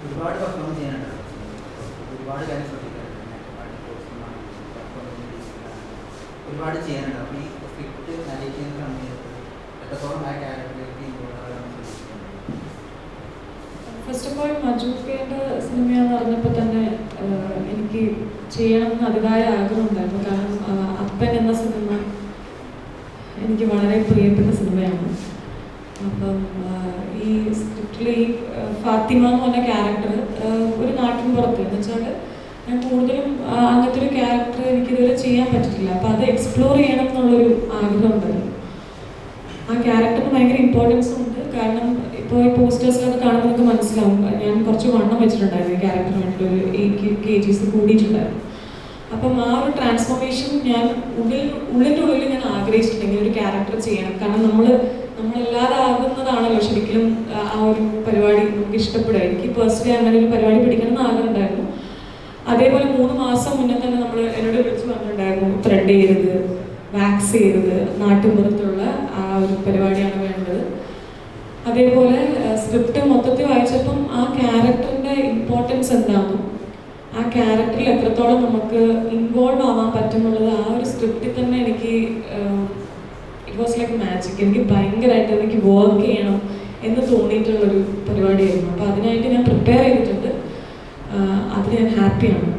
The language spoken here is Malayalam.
ഒരുപാട് പെർഫോം ചെയ്യാനുണ്ട്, ഒരുപാട് കാര്യം ശ്രദ്ധിക്കാനുണ്ട്, ഒരുപാട് ചെയ്യാനുണ്ട്. അപ്പോൾ ഈ സ്ക്രിപ്റ്റ് നരേറ്റ് ചെയ്യുന്ന സമയത്ത് എത്രത്തോളം ആ ക്യാരക്ടറിലേക്ക് ഇൻവോൾവ് ആകാൻ ശ്രദ്ധിക്കുന്നുണ്ട്? ഫസ്റ്റ് ഓഫ് ഓൾ മജൂക്കയുടെ സിനിമയെന്ന് പറഞ്ഞപ്പോൾ തന്നെ എനിക്ക് ചെയ്യണമെന്ന് അതിയായ ആഗ്രഹമുണ്ടായിരുന്നു. കാരണം അപ്പൻ എന്ന സിനിമ എനിക്ക് വളരെ പ്രിയപ്പെട്ട സിനിമയാണ്. അപ്പം ഈ സ്ക്രിപ്റ്റിൽ ഈ ഫാത്തിമ എന്ന് പറഞ്ഞ ക്യാരക്ടർ ഒരു നാട്ടിൻ പുറത്ത് എന്ന് വെച്ചാൽ ഞാൻ കൂടുതലും അങ്ങനത്തെ ഒരു ക്യാരക്ടർ എനിക്കിതുവരെ ചെയ്യാൻ പറ്റിയിട്ടില്ല. അപ്പോൾ അത് എക്സ്പ്ലോർ ചെയ്യണം എന്നുള്ളൊരു ആഗ്രഹം ഉണ്ടായിരുന്നു. ആ ക്യാരക്ടറിന് ഭയങ്കര ഇമ്പോർട്ടൻസ് ഉണ്ട്. കാരണം ഇപ്പോൾ ഈ പോസ്റ്റേഴ്സിലൊക്കെ കാണുമ്പോൾ നമുക്ക് മനസ്സിലാവും, ഞാൻ കുറച്ച് വണ്ണം വെച്ചിട്ടുണ്ടായിരുന്നു ഈ ക്യാരക്ടറിന് വേണ്ടിയിട്ട്, ഒരു 8 kgs കൂടിയിട്ടുണ്ടായിരുന്നു. അപ്പം ആ ഒരു ട്രാൻസ്ഫോർമേഷൻ ഞാൻ ഉള്ളിൻ്റെ ഉള്ളിൽ ഞാൻ ആഗ്രഹിച്ചിട്ടുണ്ടെങ്കിൽ ഒരു ക്യാരക്ടർ ചെയ്യണം. കാരണം നമ്മളല്ലാതെ ആകുന്നതാണല്ലോ ശരിക്കും ആ ഒരു പരിപാടി നമുക്ക് ഇഷ്ടപ്പെടുക. എനിക്ക് പേഴ്സണലി അങ്ങനെ ഒരു പരിപാടി പിടിക്കണം എന്ന് ആഗ്രഹം ഉണ്ടായിരുന്നു. അതേപോലെ 3 മാസം മുന്നേ തന്നെ എന്നോട് വിളിച്ച് പറഞ്ഞിട്ടുണ്ടായിരുന്നു, ത്രെഡ് ചെയ്യരുത്, വാക്സ് ചെയ്യരുത്, നാട്ടുമ്പുറത്തുള്ള ആ ഒരു പരിപാടിയാണ് വേണ്ടത്. അതേപോലെ സ്ക്രിപ്റ്റ് മൊത്തത്തിൽ വായിച്ചപ്പം ആ ക്യാരക്ടറിൻ്റെ ഇമ്പോർട്ടൻസ് എന്താണെന്നും ആ ക്യാരക്ടറിൽ എത്രത്തോളം നമുക്ക് ഇൻവോൾവ് ആവാൻ പറ്റുന്നുള്ളത് ആ ഒരു സ്ക്രിപ്റ്റിൽ തന്നെ എനിക്ക് ഇറ്റ് വാസ് ലൈക്ക് മാജിക്. എനിക്ക് ഭയങ്കരമായിട്ട് എനിക്ക് വർക്ക് ചെയ്യണം എന്ന് തോന്നിയിട്ടുള്ളൊരു പരിപാടിയായിരുന്നു. അപ്പോൾ അതിനായിട്ട് ഞാൻ പ്രിപ്പയർ ചെയ്തിട്ടുണ്ട്. അതിൽ ഞാൻ ഹാപ്പിയാണ്.